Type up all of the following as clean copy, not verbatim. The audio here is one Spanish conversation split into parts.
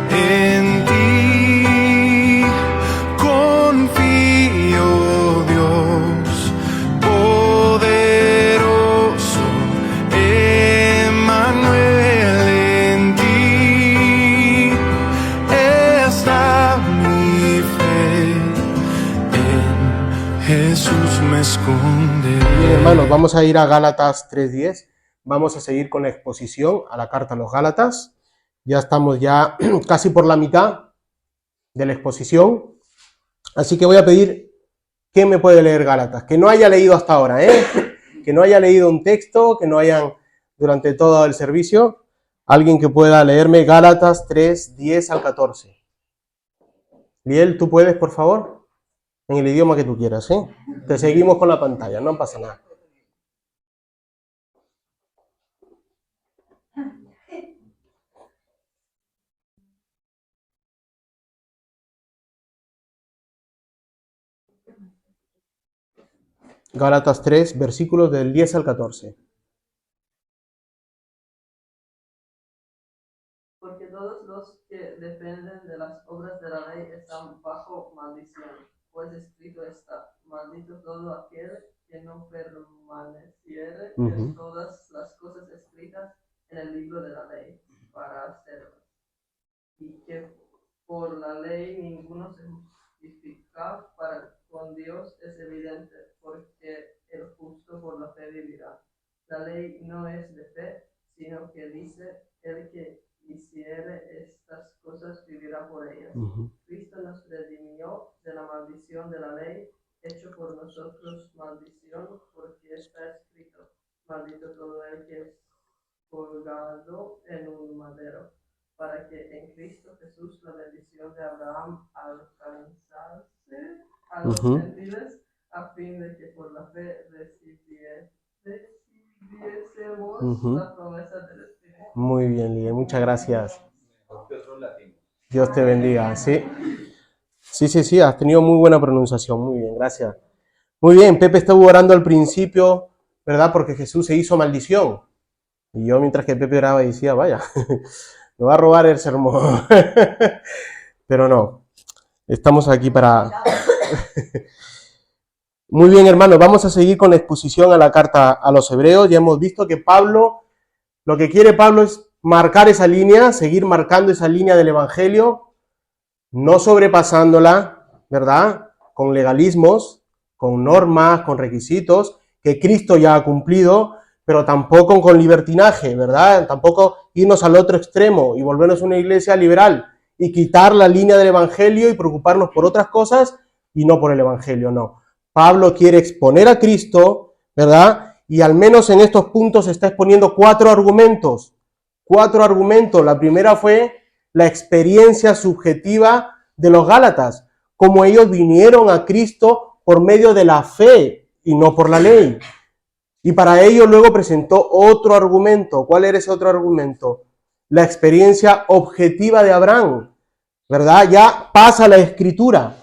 En ti confío, Dios poderoso, Emmanuel, en ti está mi fe, en Jesús me esconderé. Bien, hermanos, vamos a ir a Gálatas 3:10. Vamos a seguir con la exposición a la carta a los Gálatas. Ya estamos casi por la mitad de la exposición. Así que voy a pedir, ¿quién me puede leer Gálatas? Que no haya leído hasta ahora, que no haya leído un texto, que no hayan durante todo el servicio. Alguien que pueda leerme Gálatas 3:10 al 14. Liel, ¿tú puedes, por favor? En el idioma que tú quieras, Te seguimos con la pantalla, no pasa nada. Gálatas 3, versículos del 10 al 14. Porque todos los que dependen de las obras de la ley están bajo maldición, pues escrito está: maldito todo aquel que no permaneciere en todas las cosas escritas en el libro de la ley para hacerlas. Y que por la ley ninguno se justifica con Dios es evidente, porque el justo por la fe vivirá. La ley no es de fe, sino que dice: el que hiciere estas cosas vivirá por ellas. Cristo nos redimió de la maldición de la ley, hecho por nosotros maldición, porque está escrito: maldito todo el que es colgado en un madero, para que en Cristo Jesús la bendición de Abraham alcanzase a los gentiles, a fin de que por la fe recibiésemos la promesa del Espíritu. Muy bien, Liel, muchas gracias. Dios te bendiga, ¿sí? Sí, has tenido muy buena pronunciación, muy bien, gracias. Muy bien, Pepe estuvo orando al principio, ¿verdad? Porque Jesús se hizo maldición. Y yo mientras que Pepe oraba decía, vaya, me va a robar el sermón. Pero no, estamos aquí para... Muy bien, hermanos, vamos a seguir con la exposición a la carta a los hebreos. Ya hemos visto que lo que quiere Pablo es marcar esa línea, seguir marcando esa línea del evangelio, no sobrepasándola, ¿verdad? Con legalismos, con normas, con requisitos que Cristo ya ha cumplido, pero tampoco con libertinaje, ¿verdad? Tampoco irnos al otro extremo y volvernos una iglesia liberal y quitar la línea del evangelio y preocuparnos por otras cosas y no por el evangelio, no. Pablo quiere exponer a Cristo, ¿verdad? Y al menos en estos puntos está exponiendo cuatro argumentos. La primera fue la experiencia subjetiva de los Gálatas, como ellos vinieron a Cristo por medio de la fe y no por la ley. Y para ello luego presentó otro argumento. ¿Cuál era ese otro argumento? La experiencia objetiva de Abraham, ¿verdad? Ya pasa la Escritura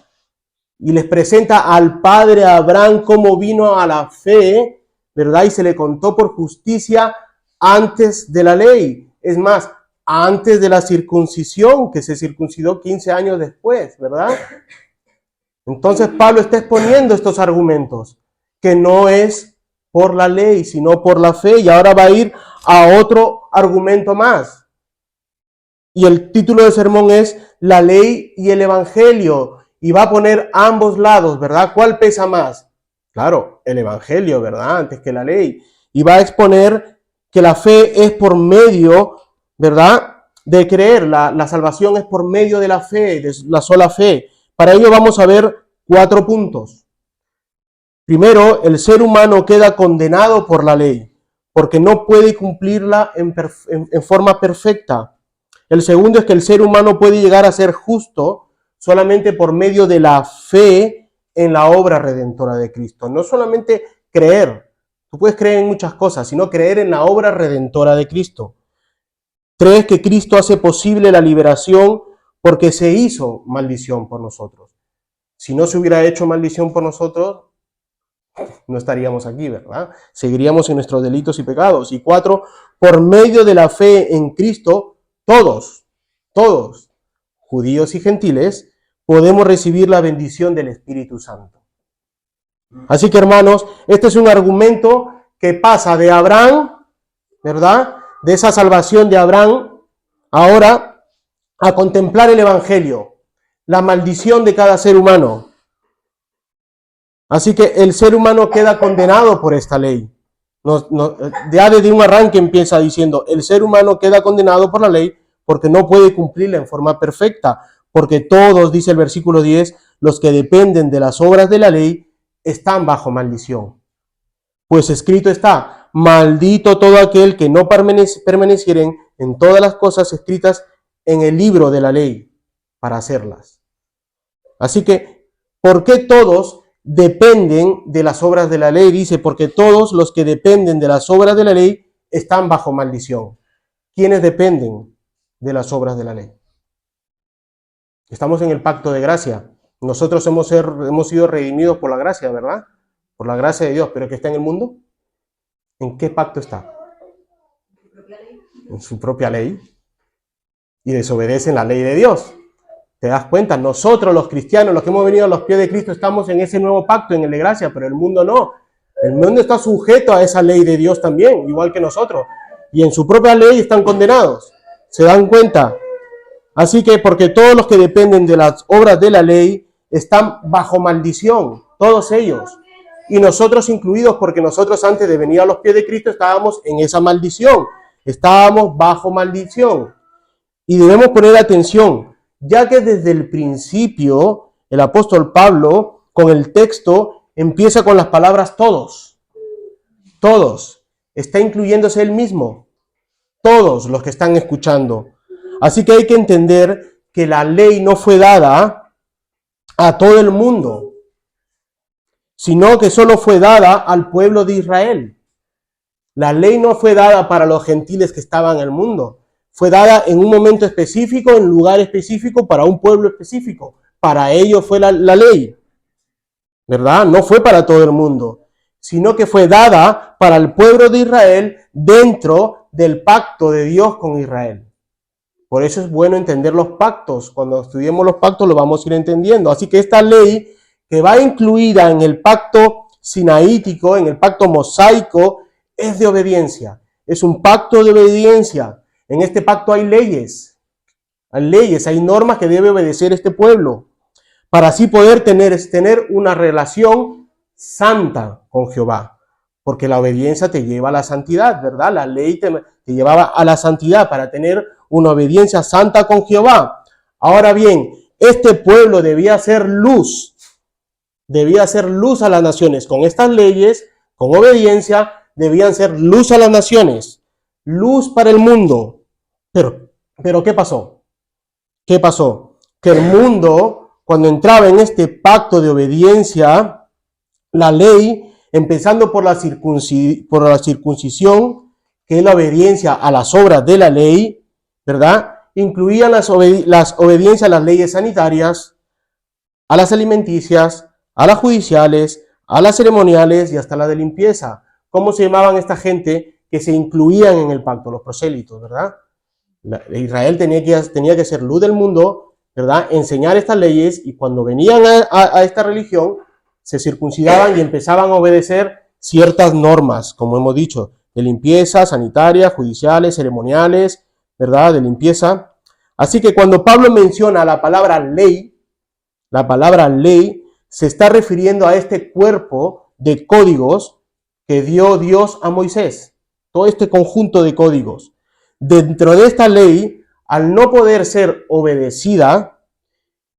y les presenta al padre Abraham cómo vino a la fe, ¿verdad? Y se le contó por justicia antes de la ley. Es más, antes de la circuncisión, que se circuncidó 15 años después, ¿verdad? Entonces Pablo está exponiendo estos argumentos, que no es por la ley, sino por la fe. Y ahora va a ir a otro argumento más. Y el título del sermón es La ley y el evangelio. Y va a poner ambos lados, ¿verdad? ¿Cuál pesa más? Claro, el evangelio, ¿verdad? Antes que la ley. Y va a exponer que la fe es por medio, ¿verdad? De creer. La salvación es por medio de la fe, de la sola fe. Para ello vamos a ver 4 puntos. Primero, el ser humano queda condenado por la ley, porque no puede cumplirla en forma perfecta. El segundo es que el ser humano puede llegar a ser justo solamente por medio de la fe en la obra redentora de Cristo. No solamente creer, tú puedes creer en muchas cosas, sino creer en la obra redentora de Cristo. 3, que Cristo hace posible la liberación porque se hizo maldición por nosotros. Si no se hubiera hecho maldición por nosotros, no estaríamos aquí, ¿verdad? Seguiríamos en nuestros delitos y pecados. Y 4, por medio de la fe en Cristo, todos judíos y gentiles, podemos recibir la bendición del Espíritu Santo. Así que, hermanos, este es un argumento que pasa de Abraham, ¿verdad? De esa salvación de Abraham, ahora a contemplar el Evangelio, la maldición de cada ser humano. Así que el ser humano queda condenado por esta ley. Ya desde un arranque empieza diciendo, el ser humano queda condenado por la ley porque no puede cumplirla en forma perfecta, porque todos, dice el versículo 10, los que dependen de las obras de la ley están bajo maldición. Pues escrito está, maldito todo aquel que no permanecieren en todas las cosas escritas en el libro de la ley para hacerlas. Así que, ¿por qué todos dependen de las obras de la ley? Dice, porque todos los que dependen de las obras de la ley están bajo maldición. ¿Quiénes dependen de las obras de la ley? Estamos en el pacto de gracia. Nosotros hemos sido redimidos por la gracia, ¿verdad? Por la gracia de Dios. ¿Pero qué está en el mundo? ¿En qué pacto está? En su propia ley. Y desobedecen la ley de Dios. ¿Te das cuenta? Nosotros los cristianos, los que hemos venido a los pies de Cristo, estamos en ese nuevo pacto, en el de gracia, pero el mundo no. El mundo está sujeto a esa ley de Dios también, igual que nosotros. Y en su propia ley están condenados. ¿Se dan cuenta? Así que porque todos los que dependen de las obras de la ley están bajo maldición, todos ellos. Y nosotros incluidos, porque nosotros antes de venir a los pies de Cristo estábamos en esa maldición. Estábamos bajo maldición. Y debemos poner atención, ya que desde el principio el apóstol Pablo con el texto empieza con las palabras todos. Todos. Está incluyéndose él mismo. Todos los que están escuchando. Así que hay que entender que la ley no fue dada a todo el mundo, sino que solo fue dada al pueblo de Israel. La ley no fue dada para los gentiles que estaban en el mundo. Fue dada en un momento específico, en un lugar específico, para un pueblo específico. Para ellos fue la ley, ¿verdad? No fue para todo el mundo, sino que fue dada para el pueblo de Israel dentro del pacto de Dios con Israel. Por eso es bueno entender los pactos. Cuando estudiemos los pactos lo vamos a ir entendiendo. Así que esta ley que va incluida en el pacto sinaítico, en el pacto mosaico, es de obediencia. Es un pacto de obediencia. En este pacto hay leyes, hay normas que debe obedecer este pueblo para así poder tener una relación santa con Jehová. Porque la obediencia te lleva a la santidad, ¿verdad? La ley te llevaba a la santidad para tener una obediencia santa con Jehová. Ahora bien, este pueblo debía ser luz a las naciones. Con estas leyes, con obediencia, debían ser luz a las naciones, luz para el mundo. Pero ¿qué pasó? ¿Qué pasó? Que el mundo, cuando entraba en este pacto de obediencia, la ley, empezando por la circuncisión, que es la obediencia a las obras de la ley, ¿verdad? Incluían las obediencias a las leyes sanitarias, a las alimenticias, a las judiciales, a las ceremoniales y hasta la de limpieza. ¿Cómo se llamaban esta gente que se incluían en el pacto? Los prosélitos, ¿verdad? Israel tenía que ser luz del mundo, ¿verdad? Enseñar estas leyes, y cuando venían a esta religión, se circuncidaban y empezaban a obedecer ciertas normas, como hemos dicho, de limpieza, sanitarias, judiciales, ceremoniales, ¿verdad? De limpieza. Así que cuando Pablo menciona la palabra ley se está refiriendo a este cuerpo de códigos que dio Dios a Moisés. Todo este conjunto de códigos. Dentro de esta ley, al no poder ser obedecida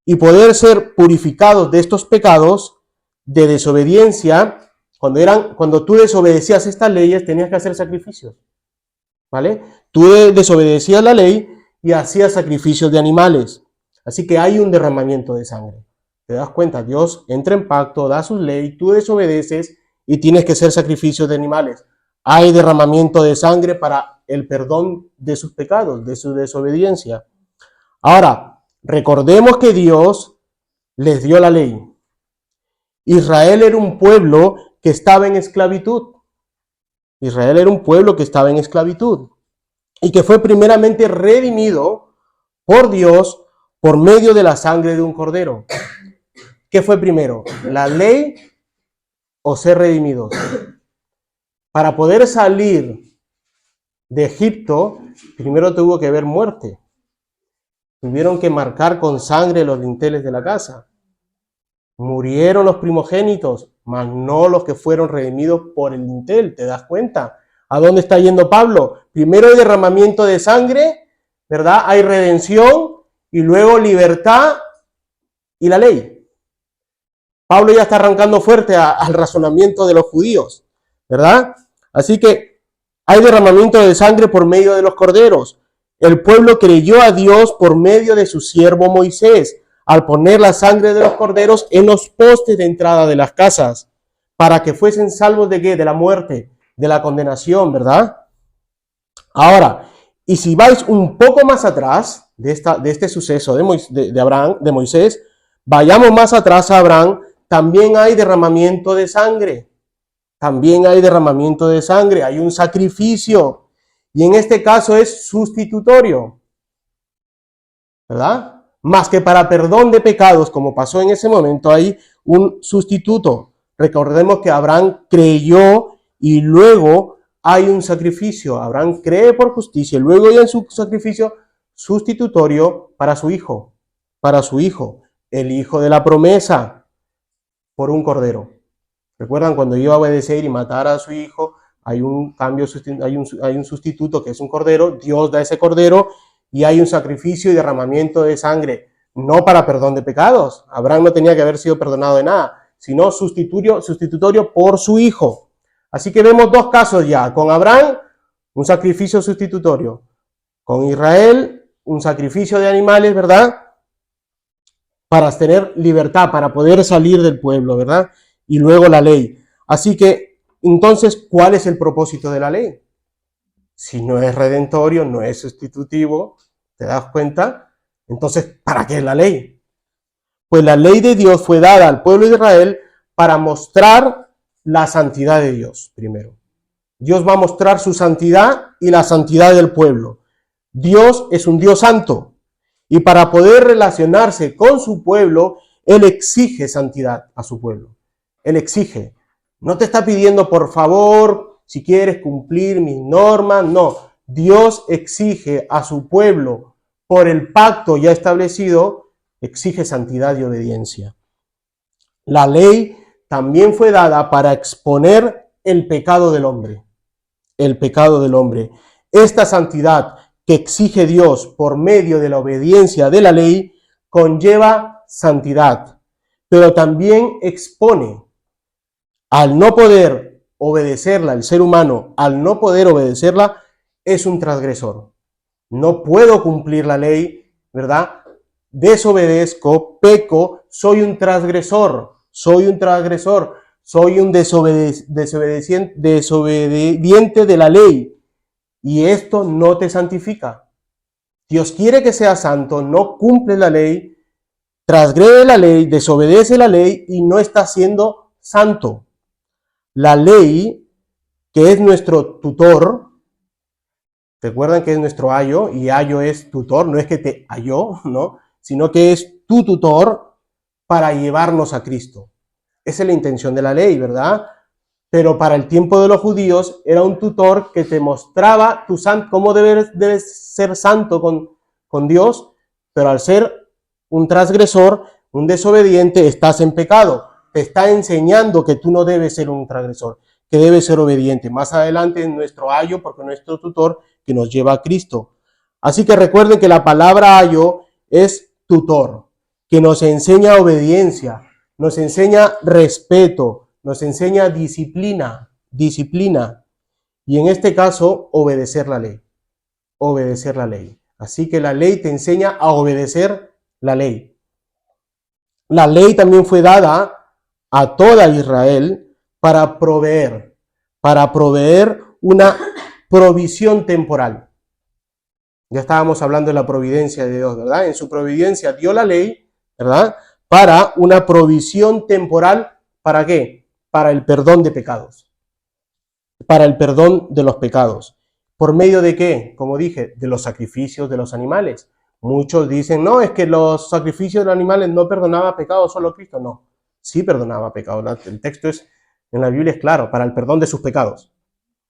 y poder ser purificados de estos pecados de desobediencia, cuando tú desobedecías estas leyes, tenías que hacer sacrificios, ¿vale? Tú desobedecías la ley y hacías sacrificios de animales. Así que hay un derramamiento de sangre. ¿Te das cuenta? Dios entra en pacto, da su ley, tú desobedeces y tienes que hacer sacrificios de animales. Hay derramamiento de sangre para el perdón de sus pecados, de su desobediencia. Ahora, recordemos que Dios les dio la ley. Israel era un pueblo que estaba en esclavitud. Israel era un pueblo que estaba en esclavitud y que fue primeramente redimido por Dios por medio de la sangre de un cordero. ¿Qué fue primero? ¿La ley o ser redimidos? Para poder salir de Egipto, primero tuvo que haber muerte. Tuvieron que marcar con sangre los dinteles de la casa. Murieron los primogénitos, mas no los que fueron redimidos por el dintel. ¿Te das cuenta? ¿A dónde está yendo Pablo? Primero hay derramamiento de sangre, ¿verdad? Hay redención y luego libertad y la ley. Pablo ya está arrancando fuerte al razonamiento de los judíos, ¿verdad? Así que hay derramamiento de sangre por medio de los corderos. El pueblo creyó a Dios por medio de su siervo Moisés, al poner la sangre de los corderos en los postes de entrada de las casas, para que fuesen salvos ¿de qué? De la muerte, de la condenación, ¿verdad? Ahora, y si vais un poco más atrás de este suceso de Moisés, vayamos más atrás a Abraham, también hay derramamiento de sangre. También hay derramamiento de sangre, hay un sacrificio. Y en este caso es sustitutorio, ¿verdad? Más que para perdón de pecados, como pasó en ese momento, hay un sustituto. Recordemos que Abraham creyó y luego hay un sacrificio. Abraham cree por justicia y luego hay un sacrificio sustitutorio para su hijo, el hijo de la promesa, por un cordero. ¿Recuerdan cuando iba a obedecer y matar a su hijo? Hay un cambio, hay un sustituto que es un cordero, Dios da ese cordero y hay un sacrificio y derramamiento de sangre, no para perdón de pecados. Abraham no tenía que haber sido perdonado de nada, sino sustitutorio por su hijo. Así que vemos dos casos ya. Con Abraham, un sacrificio sustitutorio. Con Israel, un sacrificio de animales, ¿verdad? Para tener libertad, para poder salir del pueblo, ¿verdad? Y luego la ley. Así que, entonces, ¿cuál es el propósito de la ley? Si no es redentorio, no es sustitutivo, ¿te das cuenta? Entonces, ¿para qué es la ley? Pues la ley de Dios fue dada al pueblo de Israel para mostrar la santidad de Dios, primero. Dios va a mostrar su santidad y la santidad del pueblo. Dios es un Dios santo. Y para poder relacionarse con su pueblo, Él exige santidad a su pueblo. Él exige. No te está pidiendo, por favor, si quieres cumplir mis normas. No. Dios exige a su pueblo, por el pacto ya establecido, exige santidad y obediencia. La ley también fue dada para exponer el pecado del hombre. El pecado del hombre. Esta santidad que exige Dios por medio de la obediencia de la ley, conlleva santidad, pero también expone. Al no poder obedecerla, el ser humano, al no poder obedecerla, es un transgresor. No puedo cumplir la ley, ¿verdad? Desobedezco, peco, soy un transgresor, soy un desobediente de la ley. Y esto no te santifica. Dios quiere que seas santo, no cumple la ley, transgrede la ley, desobedece la ley y no está siendo santo. La ley, que es nuestro tutor, recuerdan que es nuestro ayo, y ayo es tutor, no es que te ayó, ¿no? Sino que es tu tutor para llevarnos a Cristo. Esa es la intención de la ley, ¿verdad? Pero para el tiempo de los judíos era un tutor que te mostraba cómo debes ser santo con Dios, pero al ser un transgresor, un desobediente, estás en pecado. Te está enseñando que tú no debes ser un transgresor, que debes ser obediente. Más adelante en nuestro ayo, porque nuestro tutor que nos lleva a Cristo. Así que recuerden que la palabra ayo es tutor, que nos enseña obediencia, nos enseña respeto, nos enseña disciplina. Y en este caso, obedecer la ley. Así que la ley te enseña a obedecer la ley. La ley también fue dada a toda Israel para proveer una provisión temporal. Ya estábamos hablando de la providencia de Dios, ¿verdad? En su providencia dio la ley, ¿verdad? Para una provisión temporal, ¿para qué? Para el perdón de pecados. Para el perdón de los pecados. ¿Por medio de qué? Como dije, de los sacrificios de los animales. Muchos dicen, no, es que los sacrificios de los animales no perdonaban pecados, solo Cristo. No, sí perdonaba pecados. El texto en la Biblia es claro, para el perdón de sus pecados.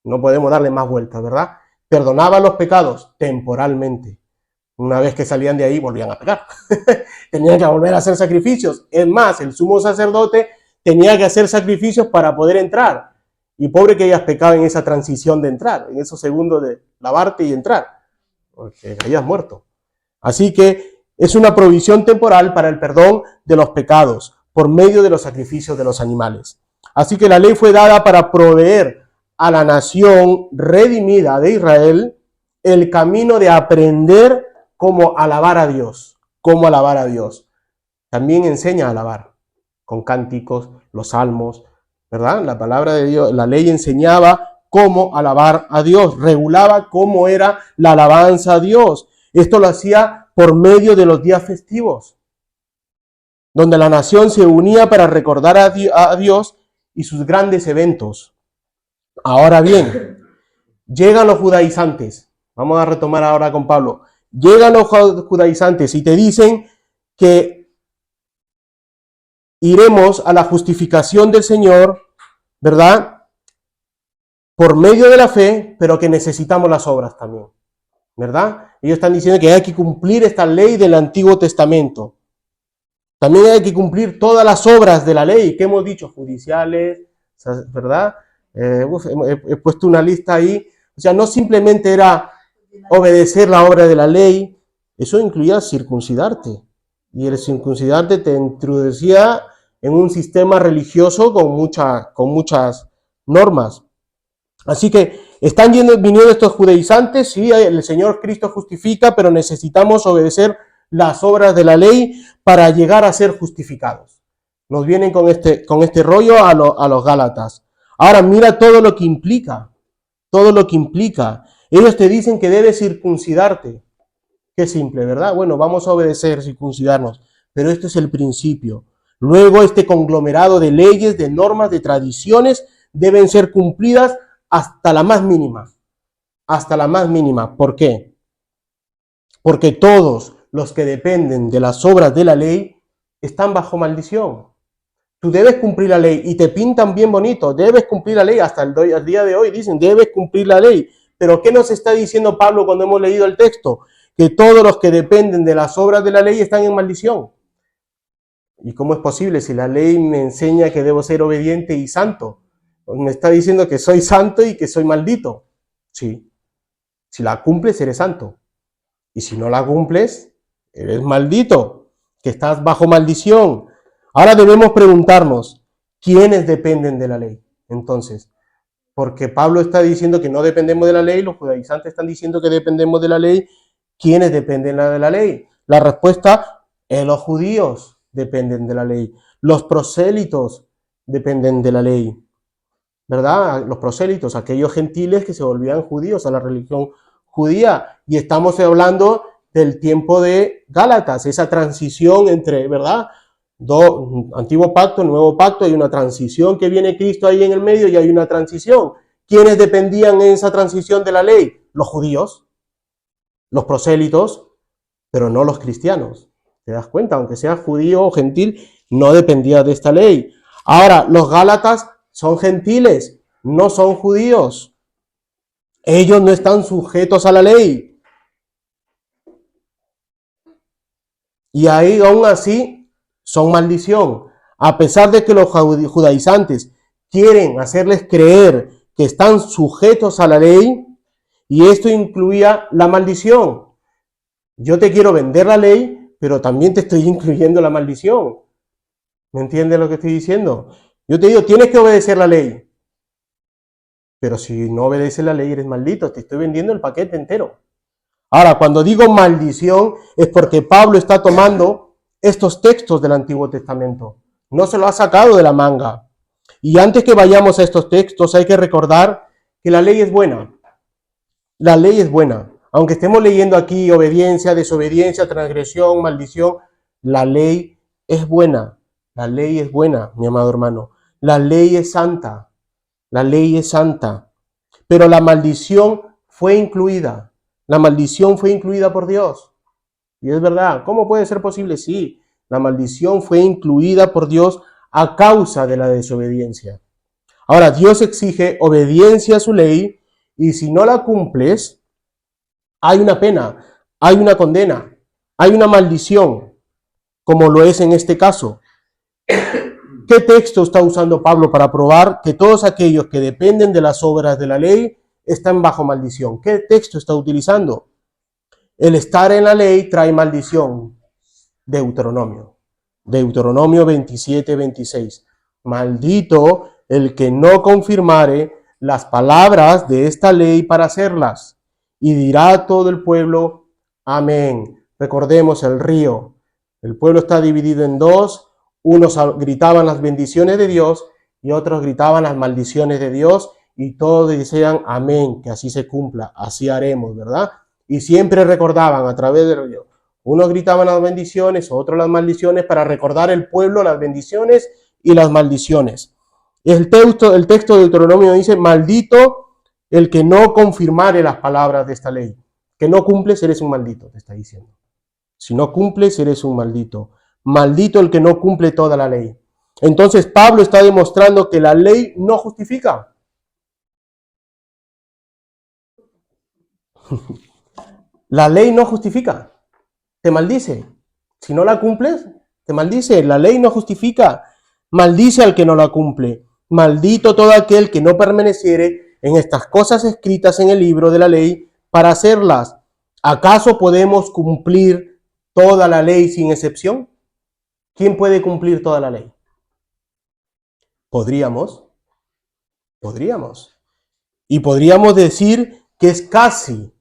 No podemos darle más vueltas, ¿verdad? Perdonaba los pecados temporalmente. Una vez que salían de ahí, volvían a pecar. Tenían que volver a hacer sacrificios. Es más, el sumo sacerdote tenía que hacer sacrificios para poder entrar. Y pobre que hayas pecado en esa transición de entrar, en esos segundos de lavarte y entrar, porque hayas muerto. Así que es una provisión temporal para el perdón de los pecados por medio de los sacrificios de los animales. Así que la ley fue dada para proveer a la nación redimida de Israel el camino de aprender cómo alabar a Dios, cómo alabar a Dios. También enseña a alabar con cánticos, los salmos, ¿verdad? La palabra de Dios, la ley enseñaba cómo alabar a Dios, regulaba cómo era la alabanza a Dios. Esto lo hacía por medio de los días festivos, donde la nación se unía para recordar a Dios y sus grandes eventos. Ahora bien, llegan los judaizantes. Vamos a retomar ahora con Pablo. Llegan los judaizantes y te dicen que iremos a la justificación del Señor, ¿verdad? Por medio de la fe, pero que necesitamos las obras también, ¿verdad? Ellos están diciendo que hay que cumplir esta ley del Antiguo Testamento. También hay que cumplir todas las obras de la ley que hemos dicho, judiciales, ¿verdad? He puesto una lista ahí. O sea, no simplemente era obedecer la obra de la ley, eso incluía circuncidarte. Y el circuncidarte te introducía en un sistema religioso con muchas normas. Así que están viniendo estos judaizantes, sí, el Señor Cristo justifica, pero necesitamos obedecer las obras de la ley para llegar a ser justificados. Nos vienen con este rollo a los Gálatas. Ahora mira todo lo que implica, Ellos te dicen que debes circuncidarte. Qué simple, ¿verdad? Bueno, vamos a obedecer, circuncidarnos, pero este es el principio. Luego este conglomerado de leyes, de normas, de tradiciones deben ser cumplidas hasta la más mínima. Hasta la más mínima. ¿Por qué? Porque todos los que dependen de las obras de la ley están bajo maldición. Tú debes cumplir la ley y te pintan bien bonito. Debes cumplir la ley hasta el día de hoy. Dicen, debes cumplir la ley. Pero ¿qué nos está diciendo Pablo cuando hemos leído el texto? Que todos los que dependen de las obras de la ley están en maldición. ¿Y cómo es posible si la ley me enseña que debo ser obediente y santo? Me está diciendo que soy santo y que soy maldito. Sí. Si la cumples, eres santo. Y si no la cumples, eres maldito, que estás bajo maldición. Ahora debemos preguntarnos, ¿quiénes dependen de la ley? Entonces, porque Pablo está diciendo que no dependemos de la ley, los judaizantes están diciendo que dependemos de la ley. ¿Quiénes dependen de la ley? La respuesta es los judíos dependen de la ley. Los prosélitos dependen de la ley, ¿verdad? Los prosélitos, aquellos gentiles que se volvían judíos a la religión judía. Y estamos hablando del tiempo de Gálatas, esa transición entre, ¿verdad? Antiguo pacto, nuevo pacto, hay una transición que viene Cristo ahí en el medio y hay una transición. ¿Quiénes dependían en esa transición de la ley? Los judíos. Los prosélitos, pero no los cristianos. ¿Te das cuenta? Aunque sea judío o gentil, no dependía de esta ley. Ahora, los gálatas son gentiles, no son judíos. Ellos no están sujetos a la ley. Y ahí, aún así, son maldición. A pesar de que los judaizantes quieren hacerles creer que están sujetos a la ley, y esto incluía la maldición. Yo te quiero vender la ley, pero también te estoy incluyendo la maldición. ¿Me entiendes lo que estoy diciendo? Yo te digo, tienes que obedecer la ley. Pero si no obedeces la ley, eres maldito. Te estoy vendiendo el paquete entero. Ahora, cuando digo maldición, es porque Pablo está tomando estos textos del Antiguo Testamento. No se lo ha sacado de la manga. Y antes que vayamos a estos textos, hay que recordar que la ley es buena. La ley es buena. Aunque estemos leyendo aquí obediencia, desobediencia, transgresión, maldición, la ley es buena. La ley es buena, mi amado hermano. La ley es santa. La ley es santa. Pero la maldición fue incluida. La maldición fue incluida por Dios. Y es verdad, ¿cómo puede ser posible? Sí, la maldición fue incluida por Dios a causa de la desobediencia. Ahora, Dios exige obediencia a su ley y si no la cumples, hay una pena, hay una condena, hay una maldición, como lo es en este caso. ¿Qué texto está usando Pablo para probar que todos aquellos que dependen de las obras de la ley están bajo maldición? ¿Qué texto está utilizando? El estar en la ley trae maldición. Deuteronomio 27:26. Maldito el que no confirmare las palabras de esta ley para hacerlas. Y dirá todo el pueblo, amén. Recordemos el río. El pueblo está dividido en dos. Unos gritaban las bendiciones de Dios y otros gritaban las maldiciones de Dios y todos decían, amén, que así se cumpla, así haremos, ¿verdad? Y siempre recordaban a través del río. Unos gritaban las bendiciones, otros las maldiciones, para recordar al pueblo las bendiciones y las maldiciones. El texto de Deuteronomio dice, maldito el que no confirmare las palabras de esta ley. Que no cumples, eres un maldito, te está diciendo. Si no cumples, eres un maldito. Maldito el que no cumple toda la ley. Entonces Pablo está demostrando que la ley no justifica. La ley no justifica. Te maldice. Si no la cumples, te maldice. La ley no justifica. Maldice al que no la cumple. Maldito todo aquel que no permaneciere en estas cosas escritas en el libro de la ley para hacerlas. ¿Acaso podemos cumplir toda la ley sin excepción? ¿Quién puede cumplir toda la ley? Podríamos. Y podríamos decir que es casi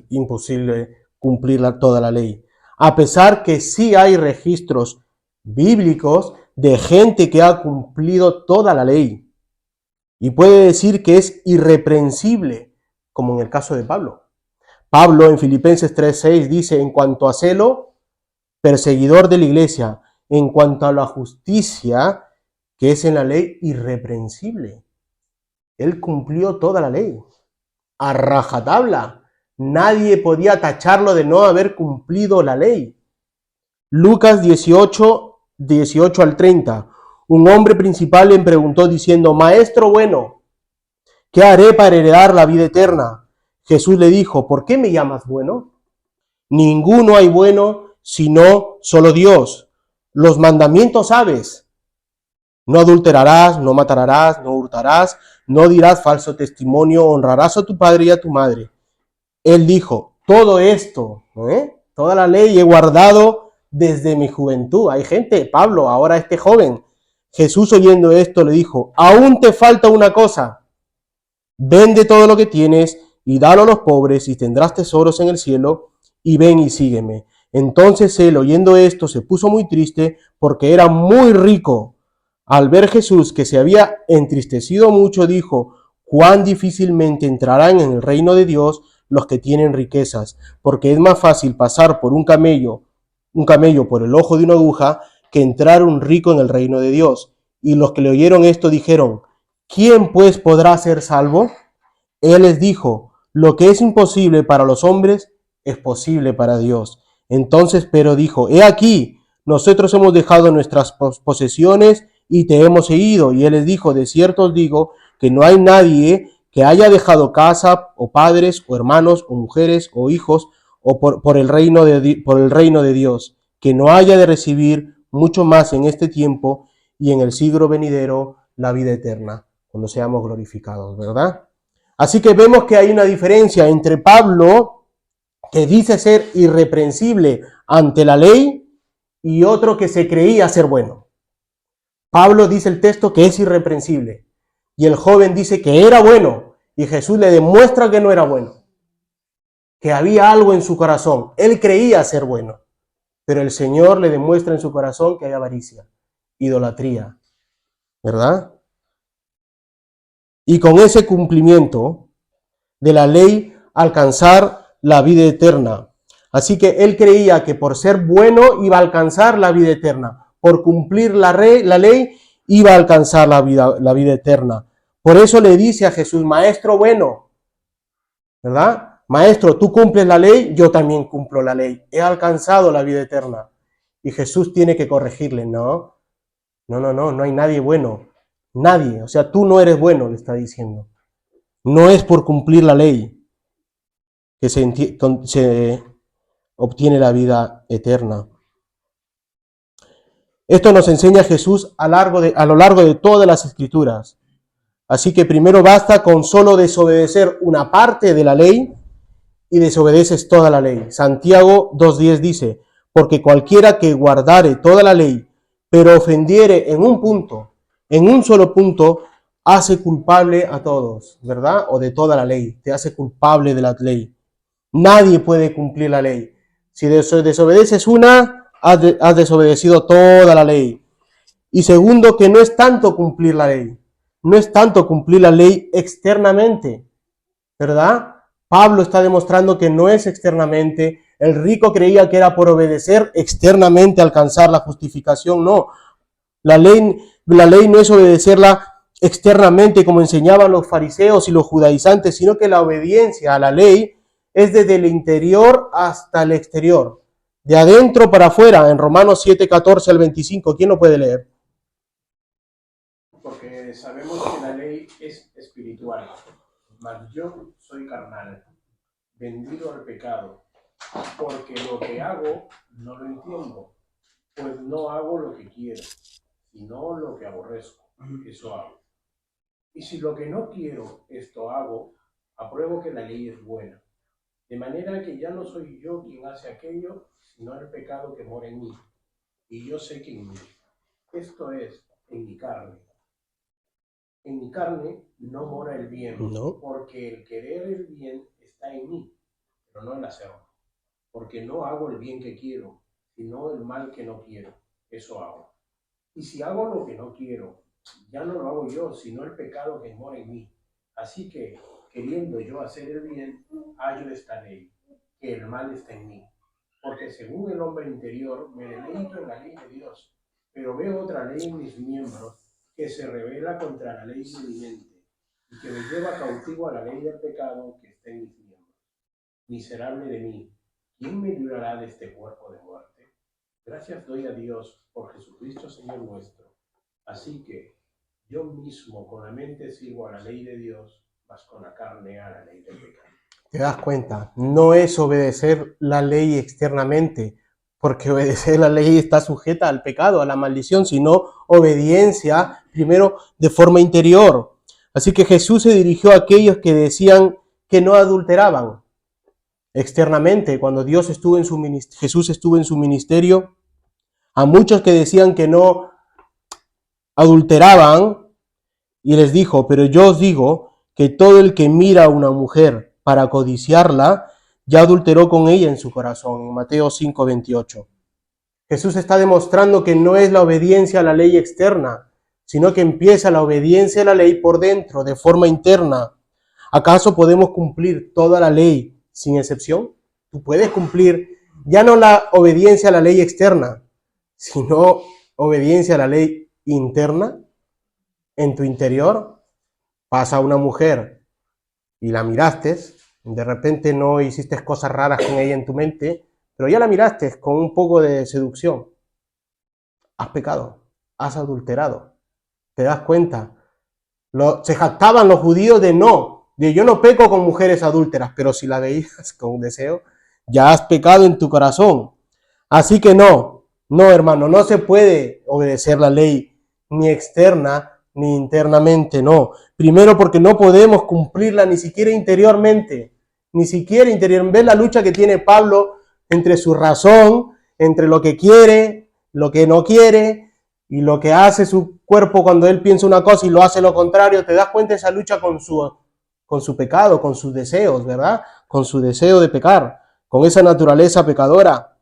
imposible cumplir toda la ley. A pesar que sí hay registros bíblicos de gente que ha cumplido toda la ley. Y puede decir que es irreprensible, como en el caso de Pablo. Pablo en Filipenses 3:6 dice, en cuanto a celo, perseguidor de la iglesia, en cuanto a la justicia que es en la ley, irreprensible. Él cumplió toda la ley, a rajatabla. Nadie podía tacharlo de no haber cumplido la ley. Lucas 18 al 30. Un hombre principal le preguntó diciendo, Maestro bueno, ¿qué haré para heredar la vida eterna? Jesús le dijo, ¿por qué me llamas bueno? Ninguno hay bueno sino solo Dios. Los mandamientos sabes. No adulterarás, no matarás, no hurtarás, no dirás falso testimonio, honrarás a tu padre y a tu madre. Él dijo, todo esto, toda la ley he guardado desde mi juventud. Hay gente, Pablo, ahora este joven. Jesús oyendo esto le dijo, aún te falta una cosa. Vende todo lo que tienes y dalo a los pobres y tendrás tesoros en el cielo y ven y sígueme. Entonces él, oyendo esto, se puso muy triste porque era muy rico. Al ver Jesús que se había entristecido mucho, dijo, cuán difícilmente entrarán en el reino de Dios los que tienen riquezas, porque es más fácil pasar por un camello por el ojo de una aguja, que entrar un rico en el reino de Dios. Y los que le oyeron esto dijeron, ¿quién pues podrá ser salvo? Él les dijo, lo que es imposible para los hombres es posible para Dios. Entonces Pedro dijo, he aquí, nosotros hemos dejado nuestras posesiones y te hemos seguido. Y él les dijo, de cierto os digo que no hay nadie que haya dejado casa o padres o hermanos o mujeres o hijos o por el reino de Dios, que no haya de recibir mucho más en este tiempo y en el siglo venidero la vida eterna, cuando seamos glorificados, ¿verdad? Así que vemos que hay una diferencia entre Pablo, que dice ser irreprensible ante la ley, y otro que se creía ser bueno. Pablo dice el texto que es irreprensible, y el joven dice que era bueno, y Jesús le demuestra que no era bueno, que había algo en su corazón. Él creía ser bueno, pero el Señor le demuestra en su corazón que hay avaricia, idolatría, ¿verdad? Y con ese cumplimiento de la ley alcanzar la vida eterna. Así que él creía que por ser bueno iba a alcanzar la vida eterna. Por cumplir la ley iba a alcanzar la vida eterna. Por eso le dice a Jesús, Maestro bueno, ¿verdad? Maestro, tú cumples la ley, yo también cumplo la ley. He alcanzado la vida eterna. Y Jesús tiene que corregirle. No hay nadie bueno. Nadie. O sea, tú no eres bueno, le está diciendo. No es por cumplir la ley que se obtiene la vida eterna. Esto nos enseña Jesús a lo largo de todas las Escrituras. Así que primero basta con solo desobedecer una parte de la ley y desobedeces toda la ley. Santiago 2:10 dice, porque cualquiera que guardare toda la ley, pero ofendiere en un solo punto, hace culpable a todos, ¿verdad? O de toda la ley, te hace culpable de la ley. Nadie puede cumplir la ley. Si desobedeces una, has desobedecido toda la ley. Y segundo, que no es tanto cumplir la ley. No es tanto cumplir la ley externamente, ¿verdad? Pablo está demostrando que no es externamente. El rico creía que era por obedecer externamente alcanzar la justificación. No, la ley no es obedecerla externamente como enseñaban los fariseos y los judaizantes, sino que la obediencia a la ley es desde el interior hasta el exterior, de adentro para afuera, en Romanos 7:14 al 25. ¿Quién lo puede leer? Porque sabemos que la ley es espiritual, mas yo soy carnal, vendido al pecado, porque lo que hago no lo entiendo, pues no hago lo que quiero, sino lo que aborrezco, eso hago. Y si lo que no quiero, esto hago, apruebo que la ley es buena. De manera que ya no soy yo quien hace aquello, sino el pecado que mora en mí. Y yo sé que en mí, esto es, en mi carne. En mi carne no mora el bien, No. porque el querer el bien está en mí, pero no el hacerlo. Porque no hago el bien que quiero, sino el mal que no quiero, eso hago. Y si hago lo que no quiero, ya no lo hago yo, sino el pecado que mora en mí. Así que, queriendo yo hacer el bien, hallo esta ley, que el mal está en mí. Porque según el hombre interior, me deleito en la ley de Dios, pero veo otra ley en mis miembros, que se revela contra la ley de mi mente, y que me lleva cautivo a la ley del pecado que está en mis miembros. Miserable de mí, ¿quién me librará de este cuerpo de muerte? Gracias doy a Dios por Jesucristo Señor nuestro. Así que yo mismo con la mente sirvo a la ley de Dios, mas con la carne a la ley del pecado. ¿Te das cuenta? No es obedecer la ley externamente, porque obedecer la ley está sujeta al pecado, a la maldición, sino obediencia primero de forma interior. Así que Jesús se dirigió a aquellos que decían que no adulteraban externamente. Cuando Jesús estuvo en su ministerio, a muchos que decían que no adulteraban, y les dijo, pero yo os digo que todo el que mira a una mujer para codiciarla, ya adulteró con ella en su corazón, en Mateo 5:28. Jesús está demostrando que no es la obediencia a la ley externa, sino que empieza la obediencia a la ley por dentro, de forma interna. ¿Acaso podemos cumplir toda la ley sin excepción? Tú puedes cumplir ya no la obediencia a la ley externa, sino obediencia a la ley interna. En tu interior pasa una mujer y la miraste, de repente no hiciste cosas raras con ella en tu mente, pero ya la miraste con un poco de seducción. Has pecado, has adulterado. ¿Te das cuenta? Se jactaban los judíos de yo no peco con mujeres adúlteras, pero si la veías con deseo, ya has pecado en tu corazón. Así que no, hermano, no se puede obedecer la ley ni externa ni internamente, no. Primero porque no podemos cumplirla ni siquiera interiormente, ¿Ves la lucha que tiene Pablo entre su razón, entre lo que quiere, lo que no quiere, y lo que hace su cuerpo cuando él piensa una cosa y lo hace lo contrario? ¿Te das cuenta de esa lucha con su pecado, con sus deseos, verdad? Con su deseo de pecar, con esa naturaleza pecadora.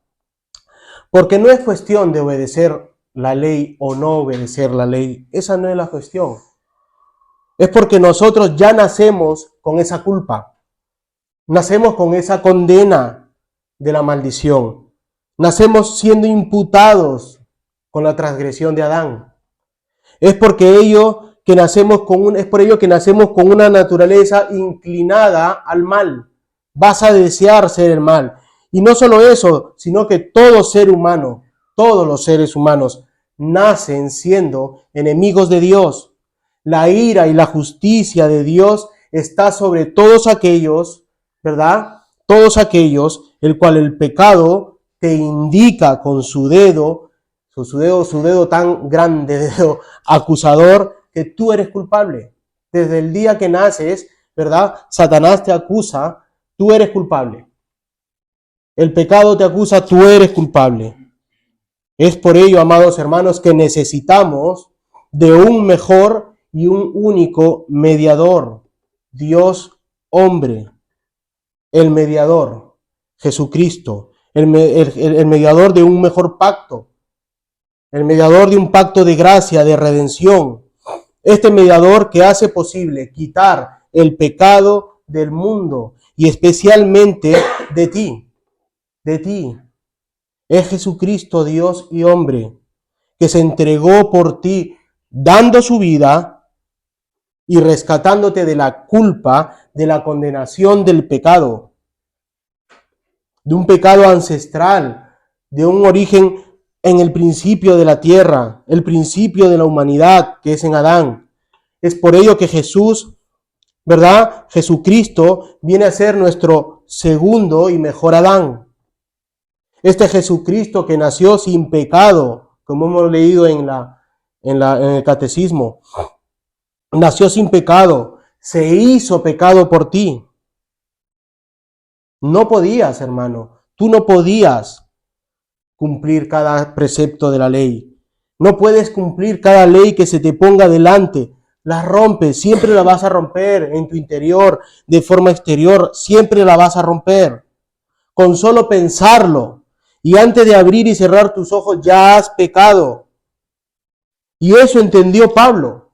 Porque no es cuestión de obedecer la ley o no obedecer la ley. Esa no es la cuestión. Es porque nosotros ya nacemos con esa culpa. Nacemos con esa condena de la maldición. Nacemos siendo imputados con la transgresión de Adán. Es por ello que nacemos con una naturaleza inclinada al mal, vas a desear hacer el mal. Y no solo eso, sino que todo ser humano, todos los seres humanos, nacen siendo enemigos de Dios. La ira y la justicia de Dios está sobre todos aquellos, ¿verdad? Todos aquellos, el cual el pecado te indica con su dedo tan grande, dedo acusador, que tú eres culpable. Desde el día que naces, ¿verdad? Satanás te acusa, tú eres culpable. El pecado te acusa, tú eres culpable. Es por ello, amados hermanos, que necesitamos de un mejor y un único mediador. Dios hombre, el mediador, Jesucristo, el mediador de un mejor pacto, el mediador de un pacto de gracia, de redención. Este mediador que hace posible quitar el pecado del mundo y especialmente de ti, Es Jesucristo, Dios y hombre, que se entregó por ti, dando su vida y rescatándote de la culpa, de la condenación del pecado, de un pecado ancestral, de un origen en el principio de la tierra, el principio de la humanidad, que es en Adán. Es por ello que Jesús, ¿verdad? Jesucristo viene a ser nuestro segundo y mejor Adán. Este Jesucristo que nació sin pecado, como hemos leído en el catecismo, nació sin pecado, se hizo pecado por ti. No podías, hermano, tú no podías cumplir cada precepto de la ley. No puedes cumplir cada ley que se te ponga delante. La rompes, siempre la vas a romper en tu interior, de forma exterior, siempre la vas a romper. Con solo pensarlo, y antes de abrir y cerrar tus ojos ya has pecado. Y eso entendió Pablo,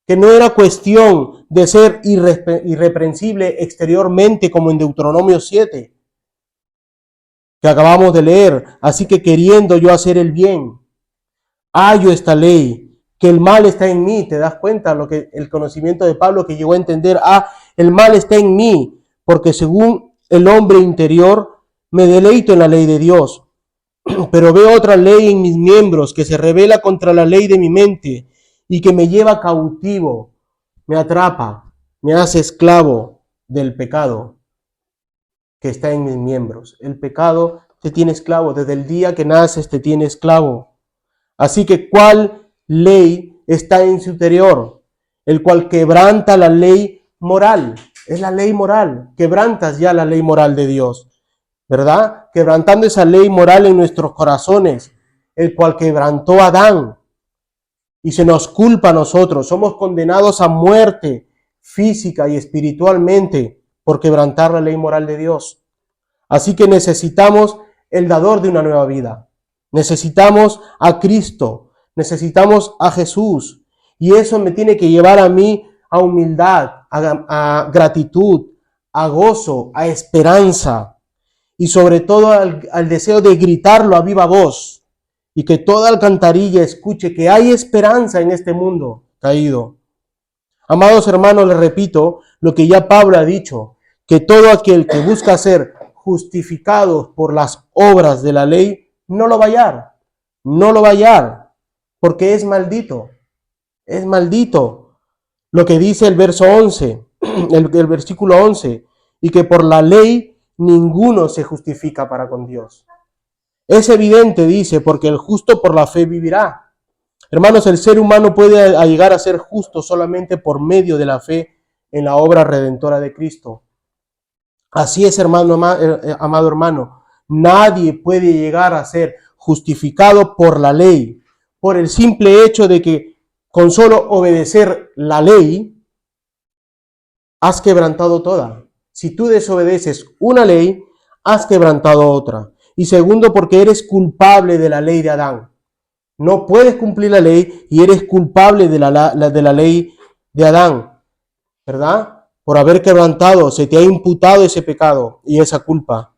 que no era cuestión de ser irreprensible exteriormente como en Deuteronomio 7, que acabamos de leer. Así que queriendo yo hacer el bien, hallo esta ley, que el mal está en mí. ¿Te das cuenta lo que el conocimiento de Pablo que llegó a entender? El mal está en mí, porque según el hombre interior me deleito en la ley de Dios. Pero veo otra ley en mis miembros que se rebela contra la ley de mi mente y que me lleva cautivo, me atrapa, me hace esclavo del pecado que está en mis miembros. El pecado te tiene esclavo, desde el día que naces te tiene esclavo. Así que, ¿cuál ley está en su interior? El cual quebranta la ley moral. Es la ley moral. Quebrantas ya la ley moral de Dios, ¿verdad? Quebrantando esa ley moral en nuestros corazones, el cual quebrantó Adán. Y se nos culpa a nosotros. Somos condenados a muerte física y espiritualmente por quebrantar la ley moral de Dios. Así que necesitamos el dador de una nueva vida. Necesitamos a Cristo. Necesitamos a Jesús. Y eso me tiene que llevar a mí a humildad, a gratitud, a gozo, a esperanza. Y sobre todo al deseo de gritarlo a viva voz y que toda alcantarilla escuche que hay esperanza en este mundo caído. Amados hermanos, les repito lo que ya Pablo ha dicho, que todo aquel que busca ser justificado por las obras de la ley, no lo va a hallar, porque es maldito. Lo que dice el verso 11, el versículo 11, y que por la ley ninguno se justifica para con Dios. Es evidente, dice, porque el justo por la fe vivirá. Hermanos, el ser humano puede llegar a ser justo solamente por medio de la fe en la obra redentora de Cristo. Así es, amado hermano. Nadie puede llegar a ser justificado por la ley, por el simple hecho de que con solo obedecer la ley, has quebrantado toda. Si tú desobedeces una ley, has quebrantado otra. Y segundo, porque eres culpable de la ley de Adán. No puedes cumplir la ley y eres culpable de la ley de Adán, ¿verdad? Por haber quebrantado, se te ha imputado ese pecado y esa culpa.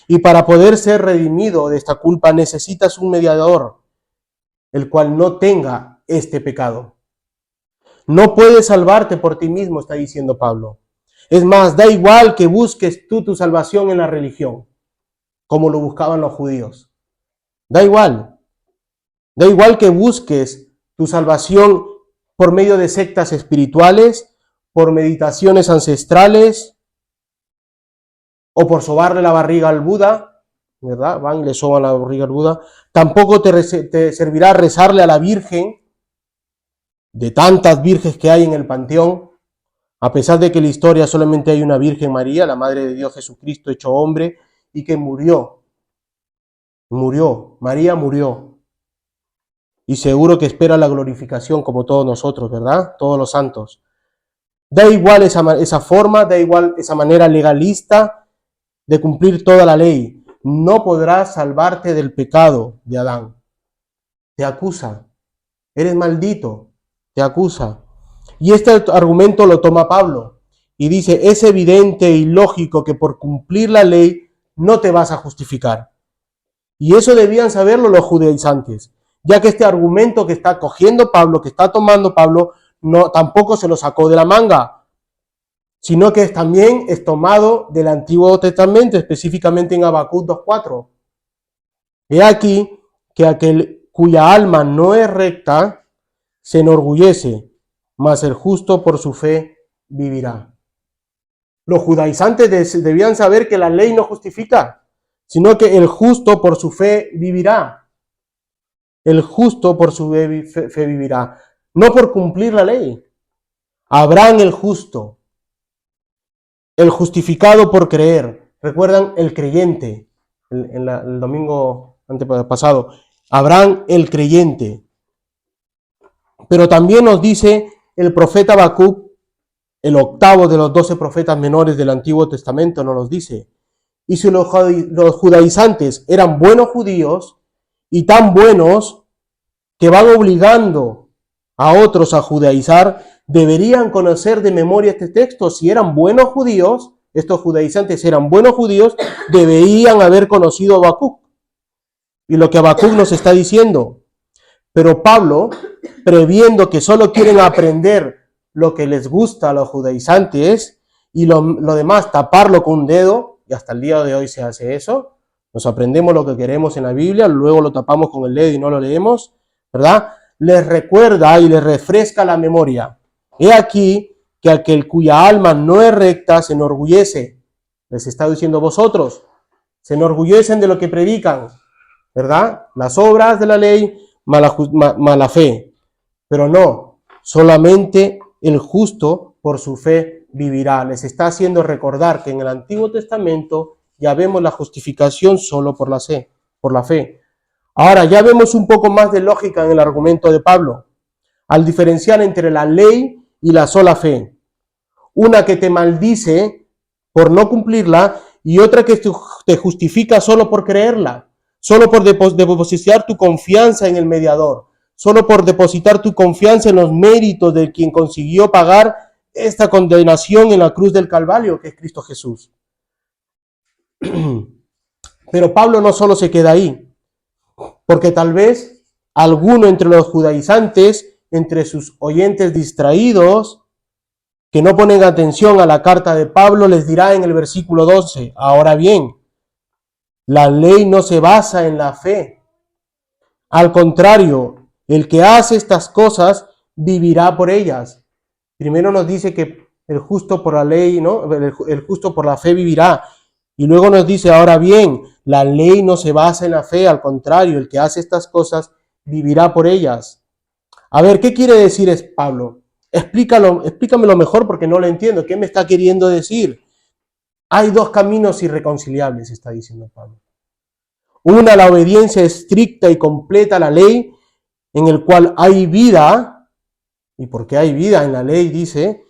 Y para poder ser redimido de esta culpa necesitas un mediador, el cual no tenga este pecado. No puedes salvarte por ti mismo, está diciendo Pablo. Es más, da igual que busques tú tu salvación en la religión, como lo buscaban los judíos. Da igual. Da igual que busques tu salvación por medio de sectas espirituales, por meditaciones ancestrales, o por sobarle la barriga al Buda, ¿verdad? Van y le soban la barriga al Buda. Tampoco te servirá rezarle a la Virgen, de tantas virges que hay en el panteón, a pesar de que en la historia solamente hay una Virgen María, la Madre de Dios Jesucristo hecho hombre, y que murió. María murió. Y seguro que espera la glorificación como todos nosotros, ¿verdad? Todos los santos. Da igual esa forma, da igual esa manera legalista de cumplir toda la ley. No podrás salvarte del pecado de Adán. Te acusa. Eres maldito. Te acusa. Y este argumento lo toma Pablo. Y dice, es evidente y lógico que por cumplir la ley no te vas a justificar. Y eso debían saberlo los judaizantes, ya que este argumento que está cogiendo Pablo, que está tomando Pablo, no, tampoco se lo sacó de la manga, sino que también es tomado del Antiguo Testamento, específicamente en Habacuc 2:4. He aquí que aquel cuya alma no es recta se enorgullece, mas el justo por su fe vivirá. Los judaizantes debían saber que la ley no justifica, sino que el justo por su fe vivirá. El justo por su fe vivirá, no por cumplir la ley. Abraham el justo, el justificado por creer. ¿Recuerdan? El creyente, el domingo antepasado. Abraham el creyente. Pero también nos dice el profeta Habacuc, el octavo de los 12 profetas menores del Antiguo Testamento, nos los dice. Y si los judaizantes eran buenos judíos y tan buenos que van obligando a otros a judaizar, deberían conocer de memoria este texto. Si eran buenos judíos, estos judaizantes eran buenos judíos, deberían haber conocido a Habacuc. Y lo que Habacuc nos está diciendo. Pero Pablo, previendo que solo quieren aprender lo que les gusta a los judaizantes y lo demás taparlo con un dedo, y hasta el día de hoy se hace eso, nos aprendemos lo que queremos en la Biblia, luego lo tapamos con el dedo y no lo leemos, ¿verdad? Les recuerda y les refresca la memoria. He aquí que aquel cuya alma no es recta se enorgullece. Les está diciendo vosotros, se enorgullecen de lo que predican, ¿verdad? Las obras de la ley, mala fe. Pero no, solamente el justo por su fe vivirá. Les está haciendo recordar que en el Antiguo Testamento ya vemos la justificación solo por la fe. Ahora ya vemos un poco más de lógica en el argumento de Pablo, al diferenciar entre la ley y la sola fe. Una que te maldice por no cumplirla y otra que te justifica solo por creerla, solo por depositar tu confianza en el mediador, solo por depositar tu confianza en los méritos de quien consiguió pagar esta condenación en la cruz del Calvario, que es Cristo Jesús. Pero Pablo no solo se queda ahí, porque tal vez alguno entre los judaizantes, entre sus oyentes distraídos, que no ponen atención a la carta de Pablo, les dirá en el versículo 12, ahora bien, la ley no se basa en la fe. Al contrario, el que hace estas cosas vivirá por ellas. Primero nos dice que el justo por la ley, ¿no? El justo por la fe vivirá. Y luego nos dice, ahora bien, la ley no se basa en la fe, al contrario, el que hace estas cosas vivirá por ellas. A ver, ¿qué quiere decir es Pablo? Explícamelo mejor porque no lo entiendo. ¿Qué me está queriendo decir? Hay dos caminos irreconciliables, está diciendo Pablo. Una, la obediencia estricta y completa a la ley, en el cual hay vida, y porque hay vida en la ley, dice,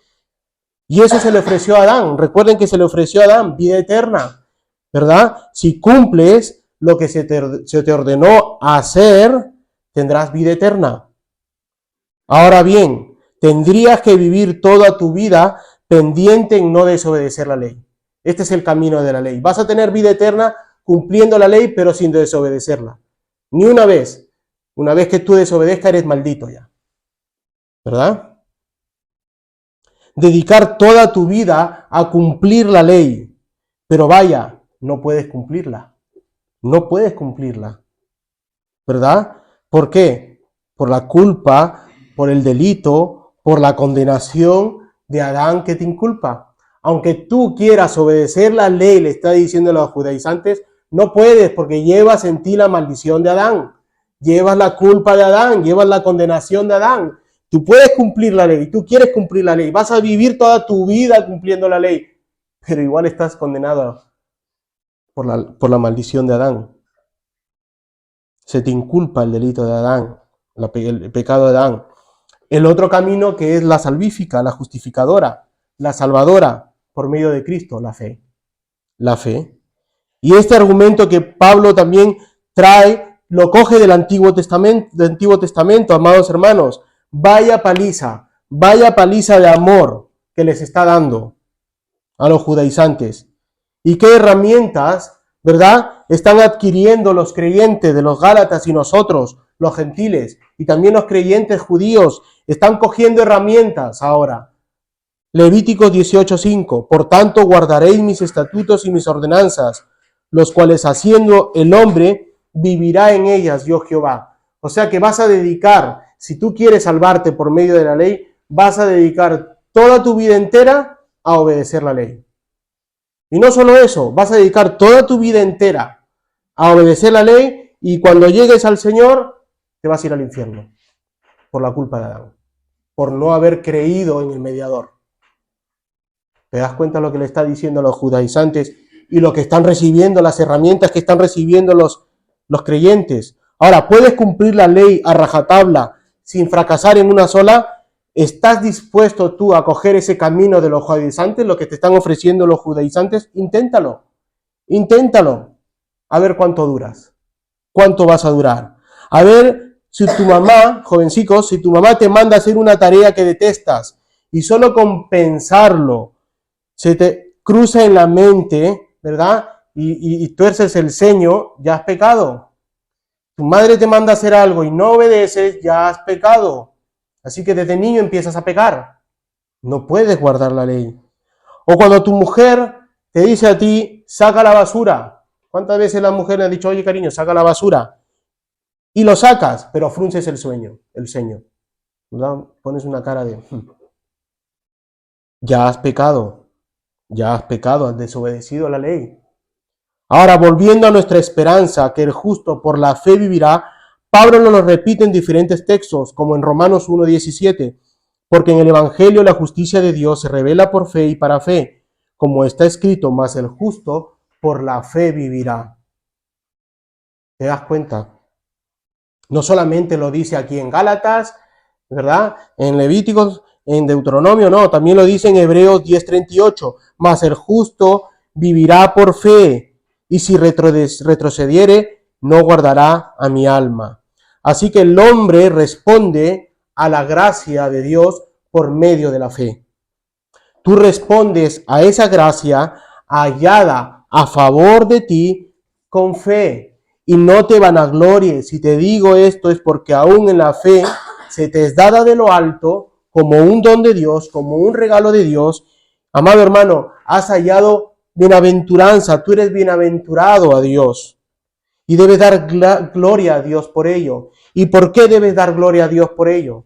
y eso se le ofreció a Adán. Recuerden que se le ofreció a Adán vida eterna, ¿verdad? Si cumples lo que se te ordenó hacer, tendrás vida eterna. Ahora bien, tendrías que vivir toda tu vida pendiente en no desobedecer la ley. Este es el camino de la ley. Vas a tener vida eterna cumpliendo la ley, pero sin desobedecerla. Ni una vez. Una vez que tú desobedezcas, eres maldito ya. ¿Verdad? dedicar toda tu vida a cumplir la ley. Pero vaya, no puedes cumplirla. No puedes cumplirla. ¿Verdad? ¿Por qué? Por la culpa, por el delito, por la condenación de Adán que te inculpa. Aunque tú quieras obedecer la ley, le está diciendo a los judaizantes, no puedes porque llevas en ti la maldición de Adán. Llevas la culpa de Adán, llevas la condenación de Adán. Tú puedes cumplir la ley, tú quieres cumplir la ley, vas a vivir toda tu vida cumpliendo la ley, pero igual estás condenado por la maldición de Adán. Se te inculpa el delito de Adán, el pecado de Adán. El otro camino que es la salvífica, la justificadora, la salvadora, por medio de Cristo, la fe. La fe. Y este argumento que Pablo también trae, lo coge del Antiguo Testamento, amados hermanos. Vaya paliza de amor que les está dando a los judaizantes. Y qué herramientas, ¿verdad?, están adquiriendo los creyentes de los Gálatas y nosotros, los gentiles, y también los creyentes judíos, están cogiendo herramientas ahora. Levítico 18:5, por tanto guardaréis mis estatutos y mis ordenanzas, los cuales haciendo el hombre vivirá en ellas, yo Jehová. O sea que vas a dedicar, si tú quieres salvarte por medio de la ley, vas a dedicar toda tu vida entera a obedecer la ley. Y no solo eso, vas a dedicar toda tu vida entera a obedecer la ley y cuando llegues al Señor te vas a ir al infierno por la culpa de Adán, por no haber creído en el mediador. ¿Te das cuenta de lo que le está diciendo a los judaizantes y lo que están recibiendo, las herramientas que están recibiendo los creyentes? Ahora, ¿puedes cumplir la ley a rajatabla sin fracasar en una sola? ¿Estás dispuesto tú a coger ese camino de los judaizantes, lo que te están ofreciendo los judaizantes? Inténtalo. A ver cuánto duras. ¿Cuánto vas a durar? A ver si tu mamá, jovencicos, si tu mamá te manda a hacer una tarea que detestas y solo con pensarlo se te cruza en la mente, ¿verdad? Y tuerces el ceño, ya has pecado. Tu madre te manda a hacer algo y no obedeces, ya has pecado. Así que desde niño empiezas a pecar. No puedes guardar la ley. O cuando tu mujer te dice a ti, saca la basura. ¿Cuántas veces la mujer le ha dicho, oye cariño, saca la basura? Y lo sacas, pero frunces el ceño. ¿Verdad? Pones una cara de... Ya has pecado, has desobedecido la ley. Ahora, volviendo a nuestra esperanza, que el justo por la fe vivirá, Pablo nos lo repite en diferentes textos, como en Romanos 1:17, porque en el Evangelio la justicia de Dios se revela por fe y para fe, como está escrito, mas el justo por la fe vivirá. ¿Te das cuenta? No solamente lo dice aquí en Gálatas, ¿verdad? En Levíticos, en Deuteronomio, no, también lo dice en Hebreos 10:38, mas el justo vivirá por fe, y si retrocediere, no guardará a mi alma. Así que el hombre responde a la gracia de Dios por medio de la fe. Tú respondes a esa gracia hallada a favor de ti con fe. Y no te vanaglories. Si te digo esto es porque aún en la fe se te es dada de lo alto como un don de Dios, como un regalo de Dios. Amado hermano, has hallado bienaventuranza. Tú eres bienaventurado a Dios. Y debes dar gloria a Dios por ello. ¿Y por qué debes dar gloria a Dios por ello?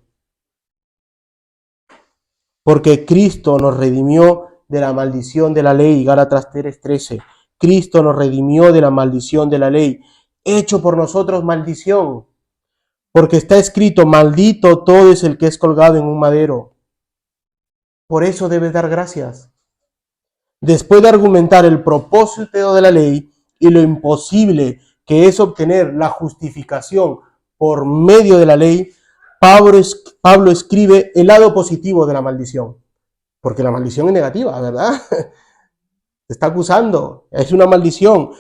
Porque Cristo nos redimió de la maldición de la ley. Gálatas 3:13. Cristo nos redimió de la maldición de la ley, hecho por nosotros maldición. Porque está escrito, maldito todo es el que es colgado en un madero. Por eso debes dar gracias. Después de argumentar el propósito de la ley y lo imposible que es obtener la justificación por medio de la ley, Pablo escribe el lado positivo de la maldición. Porque la maldición es negativa, ¿verdad? Te está acusando, es una maldición.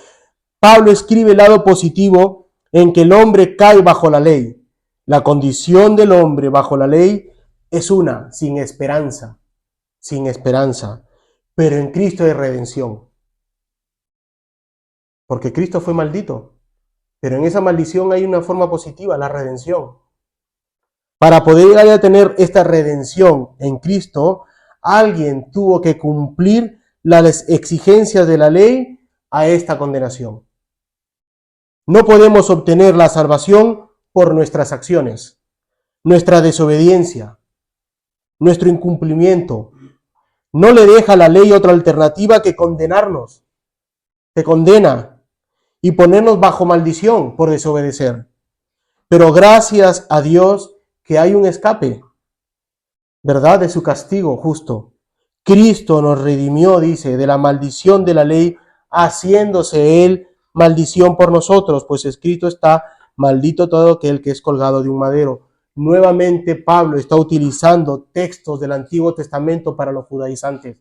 Pablo escribe el lado positivo en que el hombre cae bajo la ley. La condición del hombre bajo la ley es una, sin esperanza. Pero en Cristo hay redención. Porque Cristo fue maldito. Pero en esa maldición hay una forma positiva, la redención. Para poder llegar a tener esta redención en Cristo, alguien tuvo que cumplir las exigencias de la ley a esta condenación. No podemos obtener la salvación por nuestras acciones, nuestra desobediencia, nuestro incumplimiento. No le deja a la ley otra alternativa que condenarnos. Te condena y ponernos bajo maldición por desobedecer. Pero gracias a Dios que hay un escape, ¿verdad? De su castigo justo. Cristo nos redimió, dice, de la maldición de la ley, haciéndose Él maldición por nosotros, pues escrito está, maldito todo aquel que es colgado de un madero. Nuevamente Pablo está utilizando textos del Antiguo Testamento para los judaizantes.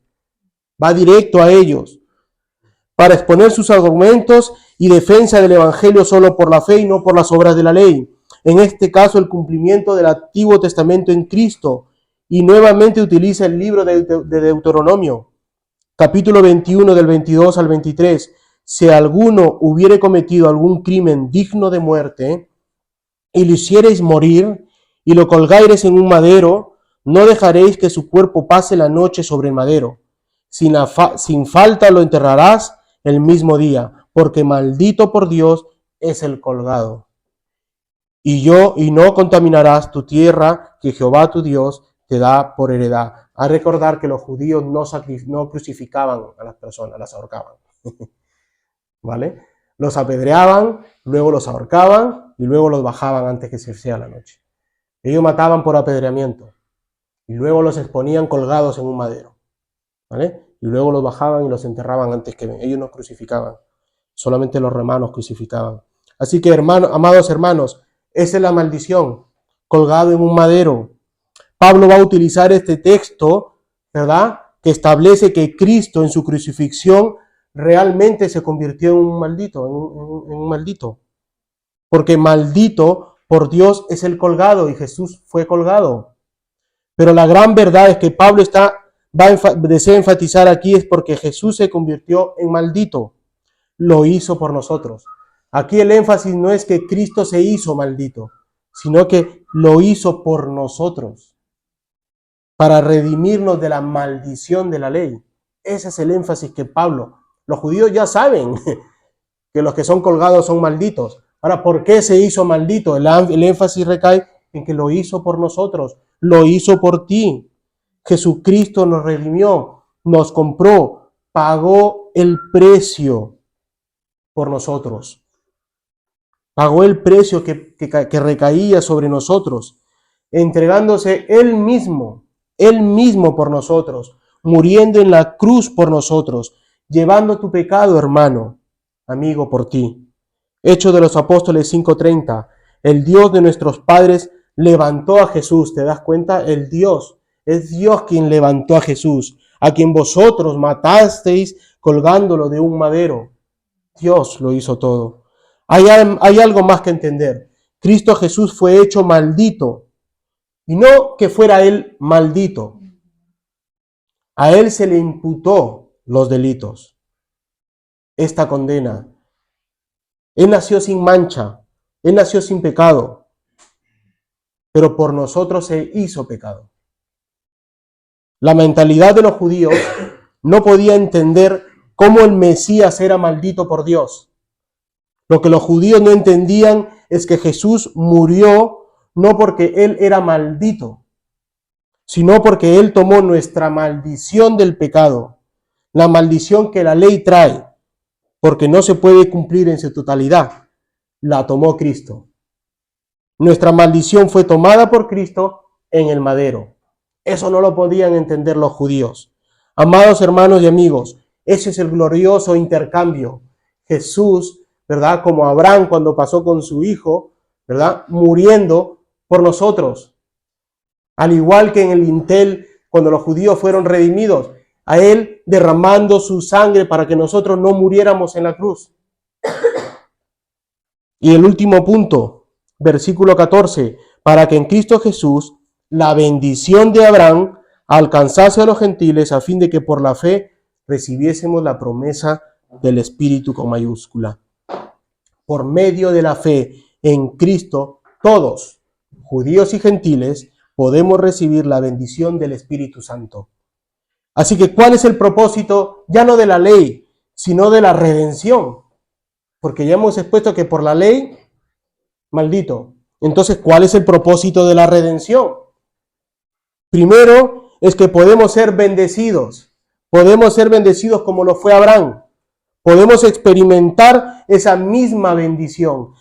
Va directo a ellos para exponer sus argumentos y defensa del Evangelio solo por la fe y no por las obras de la ley. En este caso, el cumplimiento del Antiguo Testamento en Cristo. Y nuevamente utiliza el libro de Deuteronomio, capítulo 21, del 22 al 23. Si alguno hubiere cometido algún crimen digno de muerte, y lo hiciereis morir, y lo colgareis en un madero, no dejaréis que su cuerpo pase la noche sobre el madero. Sin falta lo enterrarás el mismo día, porque maldito por Dios es el colgado. Y no contaminarás tu tierra que Jehová tu Dios te da por heredad. A recordar que los judíos no crucificaban a las personas, las ahorcaban. ¿Vale? Los apedreaban, luego los ahorcaban y luego los bajaban antes que se hiciera la noche. Ellos mataban por apedreamiento y luego los exponían colgados en un madero. ¿Vale? Y luego los bajaban y los enterraban antes que ellos no crucificaban. Solamente los romanos crucificaban. Así que, amados hermanos, esa es la maldición, colgado en un madero. Pablo va a utilizar este texto, ¿verdad?, que establece que Cristo en su crucifixión realmente se convirtió en un maldito, en un maldito. Porque maldito por Dios es el colgado y Jesús fue colgado. Pero la gran verdad es que Pablo desea enfatizar aquí es porque Jesús se convirtió en maldito. Lo hizo por nosotros. Aquí el énfasis no es que Cristo se hizo maldito, sino que lo hizo por nosotros, para redimirnos de la maldición de la ley. Ese es el énfasis que Pablo... Los judíos ya saben que los que son colgados son malditos. Ahora, ¿por qué se hizo maldito? El énfasis recae en que lo hizo por nosotros, lo hizo por ti. Jesucristo nos redimió, nos compró, pagó el precio por nosotros. Pagó el precio que recaía sobre nosotros, entregándose Él mismo por nosotros, muriendo en la cruz por nosotros, llevando tu pecado, hermano, amigo, por ti. Hechos de los Apóstoles 5:30. El Dios de nuestros padres levantó a Jesús. ¿Te das cuenta? Es Dios quien levantó a Jesús, a quien vosotros matasteis colgándolo de un madero. Dios lo hizo todo. Hay algo más que entender. Cristo Jesús fue hecho maldito, y no que fuera Él maldito. A Él se le imputó los delitos, esta condena. Él nació sin mancha, Él nació sin pecado, pero por nosotros se hizo pecado. La mentalidad de los judíos no podía entender cómo el Mesías era maldito por Dios. Lo que los judíos no entendían es que Jesús murió no porque Él era maldito, sino porque Él tomó nuestra maldición del pecado. La maldición que la ley trae, porque no se puede cumplir en su totalidad, la tomó Cristo. Nuestra maldición fue tomada por Cristo en el madero. Eso no lo podían entender los judíos. Amados hermanos y amigos, ese es el glorioso intercambio. Jesús, ¿verdad?, como Abraham cuando pasó con su hijo, ¿verdad?, muriendo por nosotros. Al igual que en el dintel, cuando los judíos fueron redimidos, a Él derramando su sangre para que nosotros no muriéramos en la cruz. Y el último punto, versículo 14, para que en Cristo Jesús la bendición de Abraham alcanzase a los gentiles a fin de que por la fe recibiésemos la promesa del Espíritu con mayúscula. Por medio de la fe en Cristo, todos, judíos y gentiles, podemos recibir la bendición del Espíritu Santo. Así que, ¿cuál es el propósito? Ya no de la ley, sino de la redención. Porque ya hemos expuesto que por la ley, maldito. Entonces, ¿cuál es el propósito de la redención? Primero, es que podemos ser bendecidos. Podemos ser bendecidos como lo fue Abraham. Podemos experimentar esa misma bendición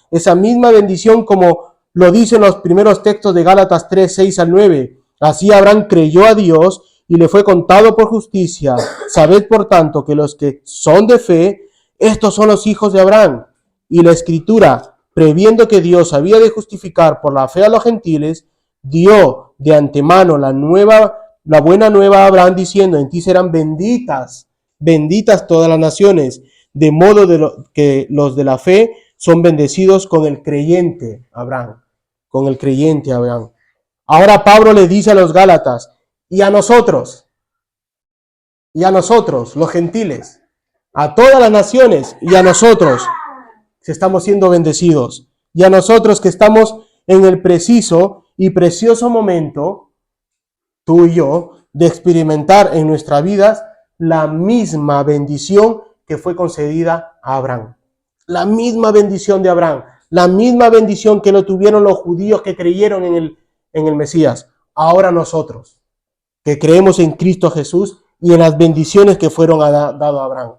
como lo dicen los primeros textos de Gálatas 3, 6 al 9. Así Abraham creyó a Dios y le fue contado por justicia. Sabed, por tanto, que los que son de fe, estos son los hijos de Abraham. Y la Escritura, previendo que Dios había de justificar por la fe a los gentiles, dio de antemano la buena nueva a Abraham, diciendo: en ti serán benditas todas las naciones, de modo que los de la fe son bendecidos con el creyente Abraham. Ahora Pablo le dice a los Gálatas, y a nosotros, los gentiles, a todas las naciones, y a nosotros, que estamos siendo bendecidos, y a nosotros que estamos en el preciso y precioso momento, tú y yo, de experimentar en nuestras vidas la misma bendición que fue concedida a Abraham. La misma bendición de Abraham, la misma bendición que lo tuvieron los judíos que creyeron en el Mesías. Ahora nosotros, que creemos en Cristo Jesús y en las bendiciones que fueron dado a Abraham.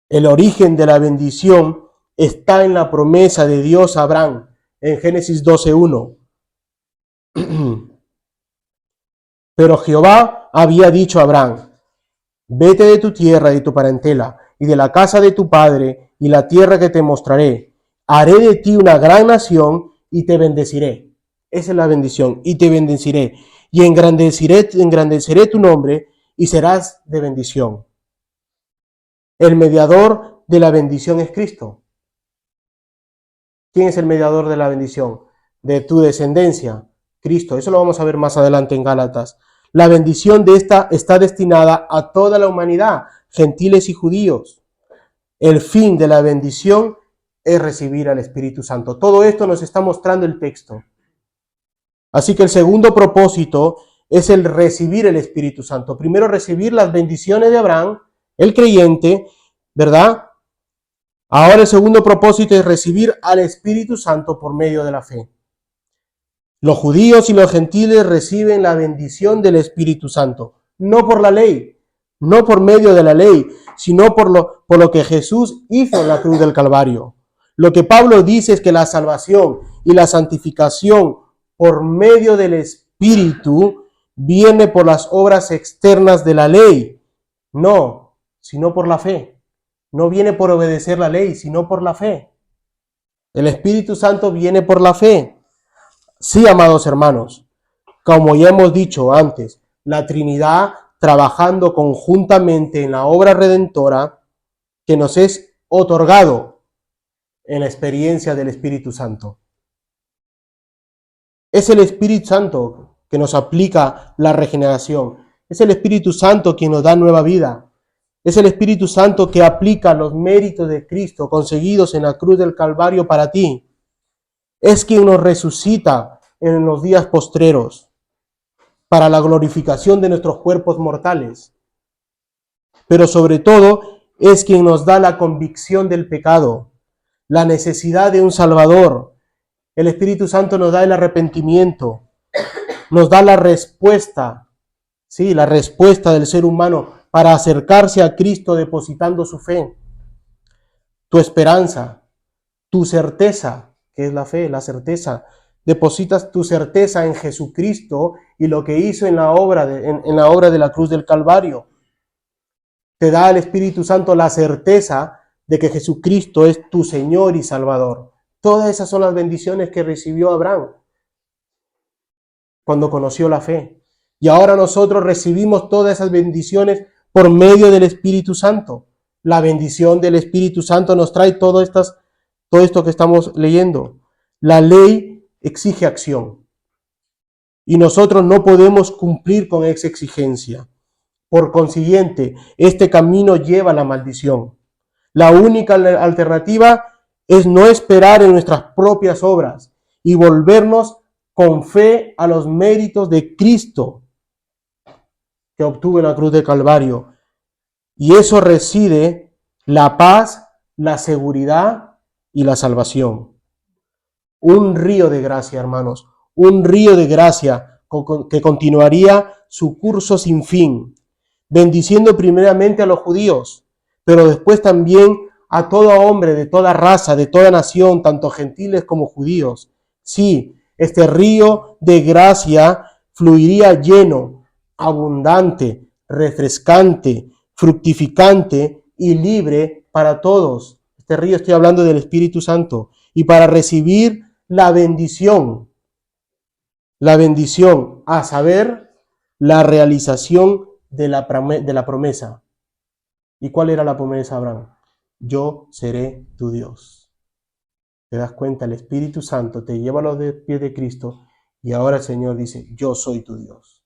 El origen de la bendición está en la promesa de Dios a Abraham, en Génesis 12:1. Pero Jehová había dicho a Abraham: vete de tu tierra y de tu parentela, y de la casa de tu padre, y la tierra que te mostraré. Haré de ti una gran nación, y te bendeciré. Esa es la bendición, y te bendeciré. Y engrandeceré tu nombre, y serás de bendición. El mediador de la bendición es Cristo. ¿Quién es el mediador de la bendición? De tu descendencia, Cristo. Eso lo vamos a ver más adelante en Gálatas. La bendición de esta está destinada a toda la humanidad, gentiles y judíos. El fin de la bendición es recibir al Espíritu Santo. Todo esto nos está mostrando el texto. Así que el segundo propósito es el recibir el Espíritu Santo. Primero, recibir las bendiciones de Abraham, el creyente, ¿verdad? Ahora el segundo propósito es recibir al Espíritu Santo por medio de la fe. Los judíos y los gentiles reciben la bendición del Espíritu Santo, no por la ley, no por medio de la ley, sino por lo que Jesús hizo en la cruz del Calvario. Lo que Pablo dice es que la salvación y la santificación por medio del Espíritu viene por las obras externas de la ley, no, sino por la fe. No viene por obedecer la ley, sino por la fe. El Espíritu Santo viene por la fe. Sí, amados hermanos, como ya hemos dicho antes, la Trinidad trabajando conjuntamente en la obra redentora que nos es otorgado en la experiencia del Espíritu Santo. Es el Espíritu Santo que nos aplica la regeneración. Es el Espíritu Santo quien nos da nueva vida. Es el Espíritu Santo que aplica los méritos de Cristo conseguidos en la cruz del Calvario para ti. Es quien nos resucita en los días postreros para la glorificación de nuestros cuerpos mortales. Pero sobre todo es quien nos da la convicción del pecado, la necesidad de un Salvador. El Espíritu Santo nos da el arrepentimiento, nos da la respuesta, sí, la respuesta del ser humano para acercarse a Cristo depositando su fe, tu esperanza, tu certeza, que es la fe, la certeza. Depositas tu certeza en Jesucristo y lo que hizo en la obra de la cruz del Calvario. Te da el Espíritu Santo la certeza de que Jesucristo es tu Señor y Salvador. Todas esas son las bendiciones que recibió Abraham cuando conoció la fe. Y ahora nosotros recibimos todas esas bendiciones por medio del Espíritu Santo. La bendición del Espíritu Santo nos trae todo esto que estamos leyendo. La ley exige acción y nosotros no podemos cumplir con esa exigencia. Por consiguiente, este camino lleva a la maldición. La única alternativa es no esperar en nuestras propias obras y volvernos con fe a los méritos de Cristo. que obtuvo en la cruz del Calvario. Y eso reside la paz, la seguridad y la salvación. Un río de gracia, hermanos, un río de gracia que continuaría su curso sin fin, bendiciendo primeramente a los judíos, pero después también a todo hombre de toda raza, de toda nación, tanto gentiles como judíos. Sí, este río de gracia fluiría lleno, abundante, refrescante, fructificante y libre para todos. Este río, estoy hablando del Espíritu Santo, y para recibir la bendición, a saber, la realización de la promesa. ¿Y cuál era la promesa, Abraham? Yo seré tu Dios. ¿Te das cuenta? El Espíritu Santo te lleva a los pies de Cristo y ahora el Señor dice, yo soy tu Dios.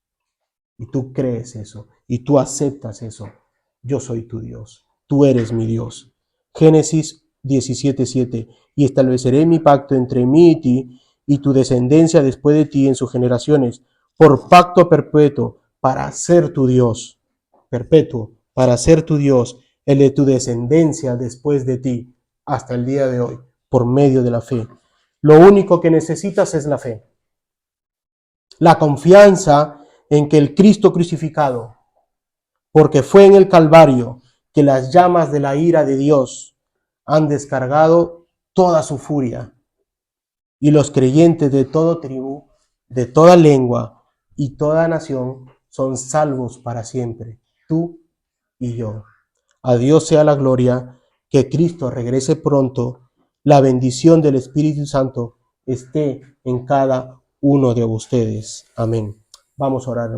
Y tú crees eso y tú aceptas eso. Yo soy tu Dios. Tú eres mi Dios. Génesis 17:7. Y estableceré mi pacto entre mí y ti y tu descendencia después de ti en sus generaciones, por pacto perpetuo, para ser tu Dios. Perpetuo, para ser tu Dios, el de tu descendencia después de ti, hasta el día de hoy, por medio de la fe. Lo único que necesitas es la fe. La confianza en que el Cristo crucificado, porque fue en el Calvario que las llamas de la ira de Dios han descargado toda su furia, y los creyentes de toda tribu, de toda lengua y toda nación son salvos para siempre, tú y yo. A Dios sea la gloria, que Cristo regrese pronto, la bendición del Espíritu Santo esté en cada uno de ustedes. Amén. Vamos a orar.